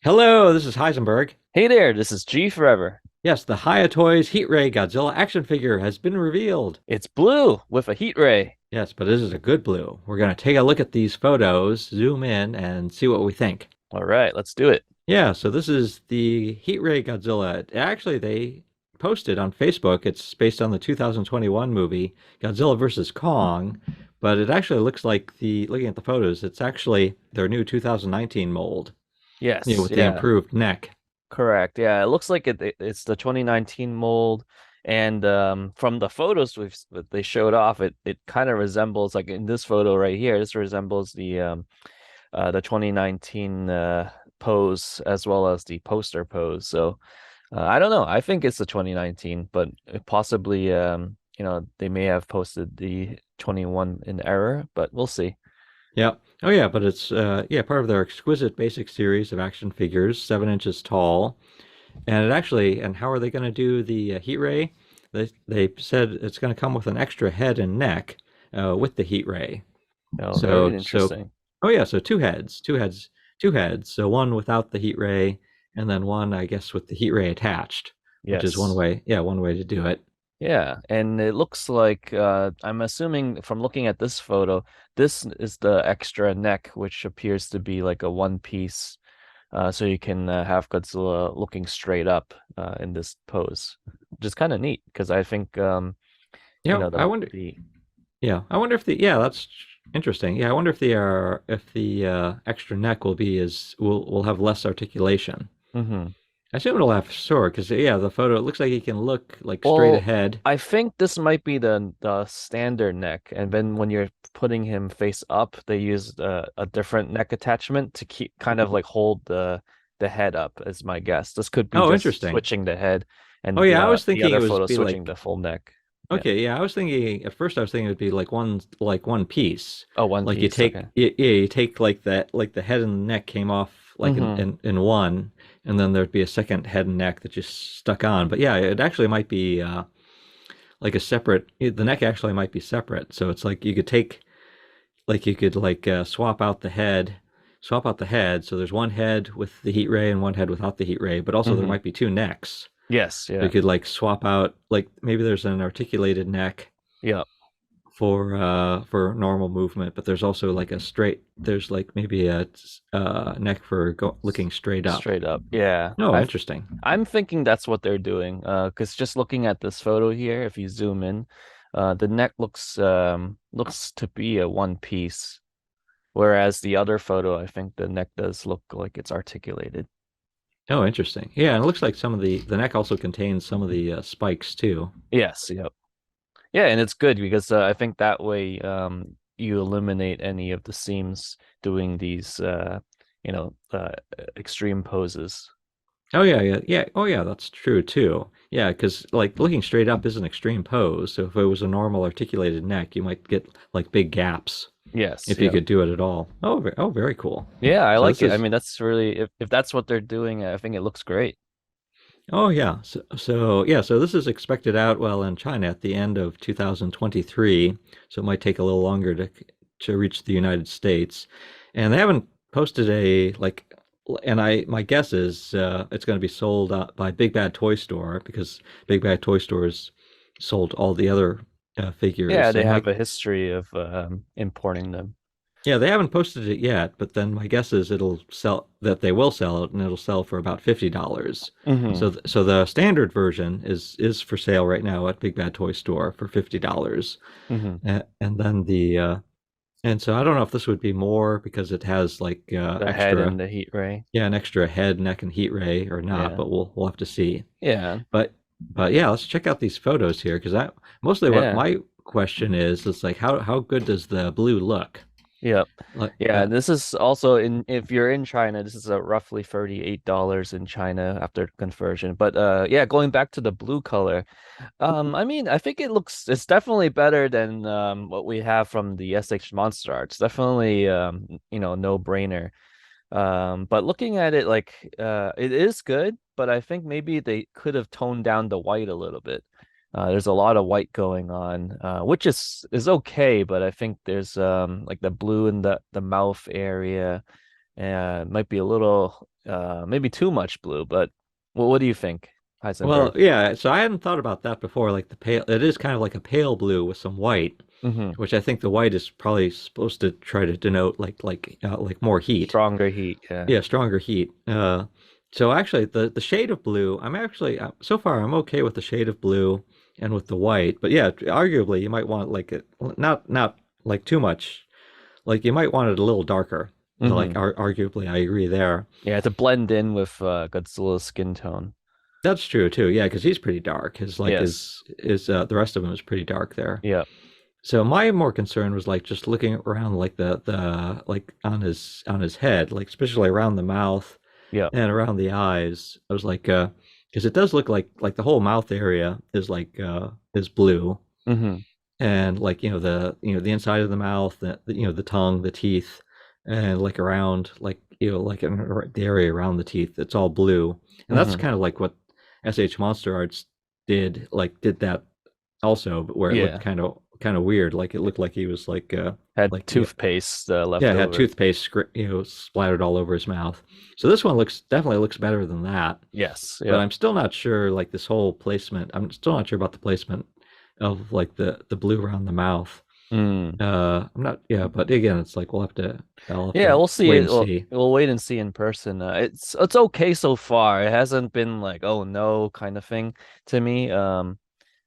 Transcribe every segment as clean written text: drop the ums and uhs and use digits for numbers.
Hello, this is Heisenberg. Hey there, this is G Forever. Yes, the Hiya Toys Heat Ray Godzilla action figure has been revealed. It's blue with a heat ray. Yes, but this is a good blue. We're going to take a look at these photos, zoom in, and see what we think. All right, let's do it. Yeah, so this is the Heat Ray Godzilla. Actually, they posted on Facebook. It's based on the 2021 movie Godzilla vs. Kong, but it actually looks like looking at the photos, it's actually their new 2019 mold, Yes, with the yeah, improved neck. correct. Yeah, it looks like it's the 2019 mold, and from the photos that they showed off, it kind of resembles like in this photo right here. This resembles the 2019 pose as well as the poster pose. So I don't know. I think it's the 2019, but possibly they may have posted the 21 in error, but we'll see. Yeah. Oh yeah, but it's part of their Exquisite Basic series of action figures, 7 inches tall. And how are they going to do the heat ray? They said it's going to come with an extra head and neck with the heat ray. Oh, very So interesting. oh yeah, so two heads. So one without the heat ray, and then one, I guess, with the heat ray attached, which is one Yes. way. Yeah, one way to do it. Yeah, and it looks like I'm assuming from looking at this photo, this is the extra neck, which appears to be like a one piece, so you can have Godzilla looking straight up in this pose, which is kind of neat because I think Yeah, I wonder. the I wonder if that's interesting. Yeah, I wonder if the extra neck will have less articulation. hmm I assume it'll have sore because the photo, it looks like he can look like straight Well, ahead. I think this might be the standard neck, and then when you're putting him face up, they use a different neck attachment to keep kind of like hold the head up, is my guess. This could be Oh, just interesting. switching the head, Oh and yeah, I was the thinking it other was photo be switching like the full neck. Yeah. okay, yeah, I was thinking at first I was thinking it would be like one piece. Oh, one Like piece. Okay. you take like that, like the head and the neck came off like Mm-hmm. in one, and then there'd be a second head and neck that just stuck on. But yeah, it actually might be like a separate, the neck actually might be separate. So it's like you could swap out the head. So there's one head with the heat ray and one head without the heat ray, but also there Mm-hmm. might be two necks. Yes. So you Yeah. could like swap out, like maybe there's an articulated neck Yeah. for normal movement, but there's also like there's like maybe a neck for looking straight up. Straight up. Yeah. Oh, interesting. I'm thinking that's what they're doing. Because just looking at this photo here, if you zoom in, the neck looks to be a one piece, whereas the other photo, I think the neck does look like it's articulated. Oh, interesting. Yeah, and it looks like some of the neck also contains some of the spikes too. Yes, yep. Yeah, and it's good because I think that way you eliminate any of the seams doing these you know uh extreme poses. Oh yeah. Oh yeah, that's true too. Yeah, because like looking straight up is an extreme pose. So if it was a normal articulated neck, you might get like big gaps Yes, if you yeah. could do it at all. Oh, very cool. Yeah, I So like this it. I is mean, that's really if that's what they're doing, I think it looks great. oh yeah. So this is expected out well in China at the end of 2023. So it might take a little longer to reach the United States. And they haven't posted a like and I my guess is it's going to be sold by Big Bad Toy Store because Big Bad Toy Stores sold all the other figures. Yeah, they So have a history of importing them. yeah, they haven't posted it yet, but then my guess is they will sell it and it'll sell for about $50. hmm So the standard version is for sale right now at Big Bad Toy Store for $50. hmm And then and so I don't know if this would be more because it has like The head extra and the heat ray. an extra head, neck, and heat ray or not, Yeah. but we'll have to see. Yeah. But yeah, let's check out these photos here because I mostly what Yeah. my question is like how good does the blue look? Yep. Like Yeah, this is also in if you're in China, this is roughly $38 in China after conversion. But yeah, going back to the blue color, I mean, I think it's definitely better than what we have from the SH Monster Arts. Definitely no brainer. But looking at it like it is good, but I think maybe they could have toned down the white a little bit. There's a lot of white going on, which is okay, but I think there's like the blue in the mouth area might be a little maybe too much blue, but what do you think, Well, Heisenberg? yeah, so I hadn't thought about that before. Like the pale, it is kind of like a pale blue with some white, Hmm. which I think the white is probably supposed to try to denote like more heat. Stronger heat, yeah. Yeah, stronger heat. So actually, the shade of blue, I'm actually so far I'm okay with the shade of blue and with the white. But yeah, arguably you might want like it not like too much. Like you might want it a little darker. Like Hmm. arguably, I agree there. Yeah, to blend in with Godzilla's skin tone. That's true too. Yeah, because he's pretty dark. His like Yes. is the rest of him is pretty dark there. Yeah. So my more concern was like just looking around like the like on his head, like especially around the mouth Yeah. and around the eyes. I was like, because it does look like the whole mouth area is blue, Hmm. and like the inside of the mouth, the tongue, the teeth, and like around like in the area around the teeth, it's all blue, and that's Hmm. kind of like what SH Monster Arts did that also, but where it looked Yeah. kind of weird, like it looked like he was Had like toothpaste left yeah, it had over. toothpaste splattered all over his mouth. So this one definitely looks better than that. Yes. But Yeah. I'm still not sure like this whole placement. I'm still not sure about the placement of like the blue around the mouth. Mm. I'm not yeah, but again, it's like I'll have Yeah, to we'll see wait it. and see. We'll wait and see in person. It's okay so far. It hasn't been like, oh no, kind of thing to me.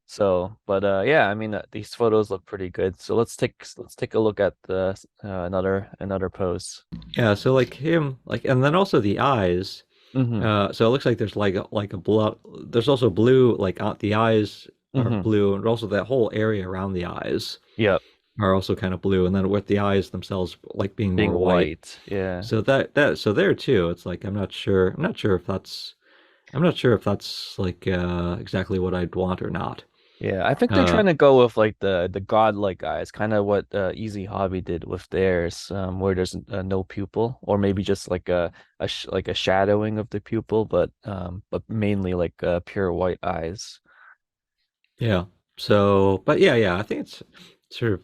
So, but yeah, I mean these photos look pretty good. So let's take a look at the another pose. Yeah, so like him, like and then also the eyes. Mm-hmm. So it looks like there's like a blood. There's also blue, like the eyes are Mm-hmm. blue, and also that whole area around the eyes Yep. are also kind of blue, and then with the eyes themselves like being Being more white. white. Yeah. So so there too, it's like I'm not sure if that's like exactly what I'd want or not. Yeah, I think they're Uh, trying to go with like the godlike eyes, kind of what Easy Hobby did with theirs, where there's no pupil, or maybe just like like a shadowing of the pupil, but mainly like pure white eyes. yeah. So, but yeah, I think it's sort of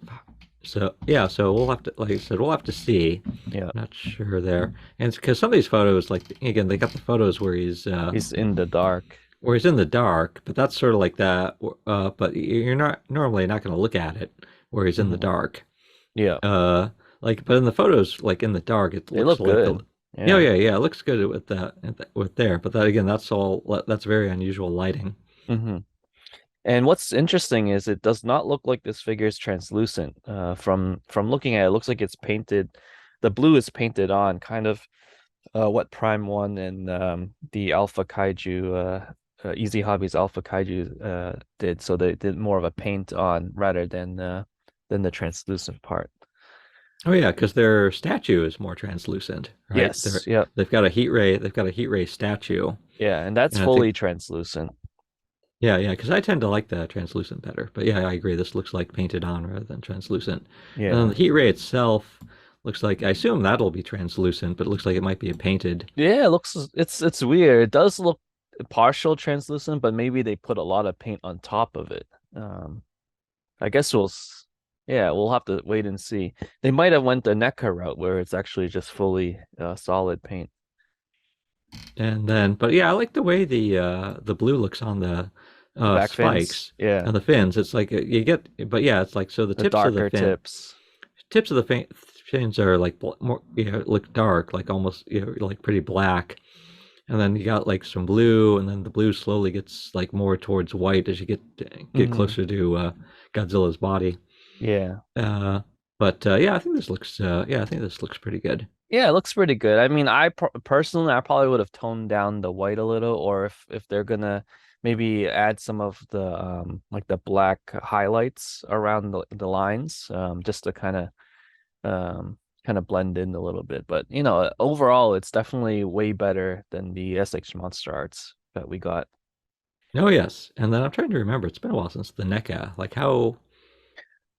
so yeah. So we'll have to, like I said, we'll have to see. Yeah, Not sure there, and it's because some of these photos, like again, they got the photos he's in the dark. where he's in the dark, but that's sort of like that. But you're not normally not going to look at it where he's in the Hmm. dark. Yeah, But in the photos, like in the dark, it they looks look like good. Yeah. yeah, it looks good with with there. But that again, that's very unusual lighting. Hmm. And what's interesting is it does not look like this figure is translucent. From looking at it, it looks like it's painted. The blue is painted on, kind of what Prime One and the Alpha Kaiju, Easy Hobbies Alpha Kaiju did. So they did more of a paint on rather than the translucent part. Oh yeah, because their statue is more translucent, right? Yes. Yep. They've got a heat ray. They've got a heat ray statue, Yeah, and that's and I think fully translucent. yeah, because I tend to like the translucent better. But yeah, I agree. This looks like painted on rather than translucent. And then Yeah. the heat ray itself looks like I assume that'll be translucent, but it looks like it might be a painted. Yeah, it looks it's weird. It does look partial translucent, but maybe they put a lot of paint on top of it. Um, I guess yeah, we'll have to wait and see. They might have went the NECA route where it's actually just fully solid paint. And then, but yeah, I like the way the blue looks on the The back fins, spikes yeah, and the fins. It's like you get, but yeah, it's like so the the darker tips. tips of the fins are like more look dark, like almost like pretty black. And then you got like some blue, and then the blue slowly gets like more towards white as you get Hmm. closer to Godzilla's body. Yeah. Uh, yeah, I think this looks pretty good. Yeah, it looks pretty good. I mean, personally, I probably would have toned down the white a little, or if they're gonna maybe add some of the like the black highlights around the lines, just to kind of blend in a little bit. But overall, it's definitely way better than the SH Monster Arts that we got. Oh yes, and then I'm trying to remember. It's been a while since the NECA. Like how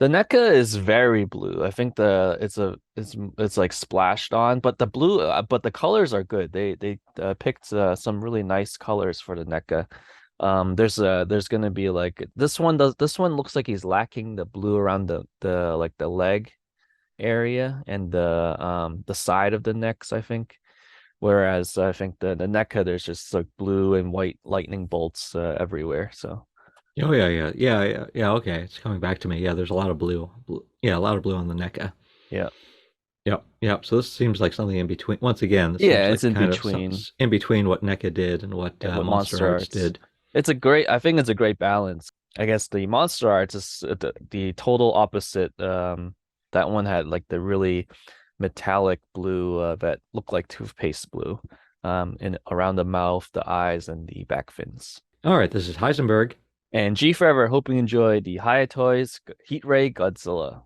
The NECA is very blue. I think it's like splashed on, but the blue, but the colors are good. They picked some really nice colors for the NECA. There's gonna be like this one looks like he's lacking the blue around the like the leg area and the side of the necks, I think. Whereas I think the NECA there's just like blue and white lightning bolts everywhere. So Oh yeah. Okay, it's coming back to me. Yeah, there's a lot of blue. Yeah, a lot of blue on the NECA. yeah, Yep. So this seems like something in between. Once again, this yeah, seems it's like in kind of some between. in between what NECA did and what Yeah, with Monster Monster Arts Arts. did. I think it's a great balance. I guess the Monster Arts is the total opposite. That one had like the really metallic blue that looked like toothpaste blue, in around the mouth, the eyes, and the back fins. All right, this is Heisenberg. And G Forever, hope you enjoy the Hiya Toys Heat Ray Godzilla.